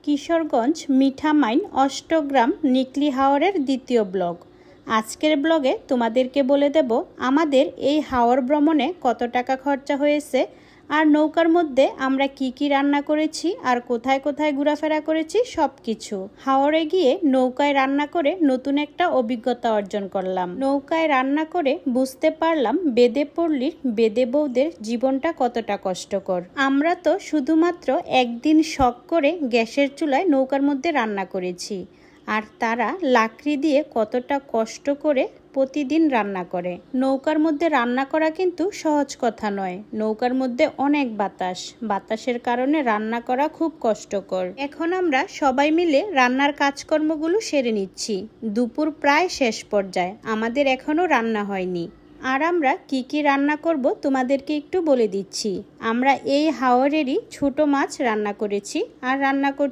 কিশোরগঞ্জ মিঠামাইন অষ্টগ্রাম নিকলি হাওরের দ্বিতীয় ব্লগ। আজকের ব্লগে তোমাদেরকে বলে দেব আমাদের এই হাওর ভ্রমণে কত টাকা খরচা হয়েছে, আর নৌকার মধ্যে আমরা কি কি রান্না করেছি, আর কোথায় কোথায় ঘোরাফেরা করেছি সব কিছু। হাওরে গিয়ে নৌকায় রান্না করে নতুন একটা অভিজ্ঞতা অর্জন করলাম। নৌকায় রান্না করে বুঝতে পারলাম বেদে পল্লীর বেদে বউদের জীবনটা কতটা কষ্টকর। আমরা তো শুধুমাত্র একদিন শখ করে গ্যাসের চুলায় নৌকার মধ্যে রান্না করেছি, আর তারা লাকড়ি দিয়ে কতটা কষ্ট করে প্রতিদিন রান্না করে। নৌকার মধ্যে রান্না করা কিন্তু সহজ কথা নয়। নৌকার মধ্যে অনেক বাতাসের কারণে রান্না করা খুব কষ্টকর। এখন আমরা সবাই মিলে রান্নার কাজকর্মগুলো সেরে নিচ্ছি। দুপুর প্রায় শেষ পর্যায়ে, আমাদের এখনো রান্না হয়নি। আর আমরা কি কি রান্না করব তোমাদেরকে একটু বলে দিচ্ছি। আমরা এই হাওরেরই ছোট মাছ রান্না করেছি, আর রান্না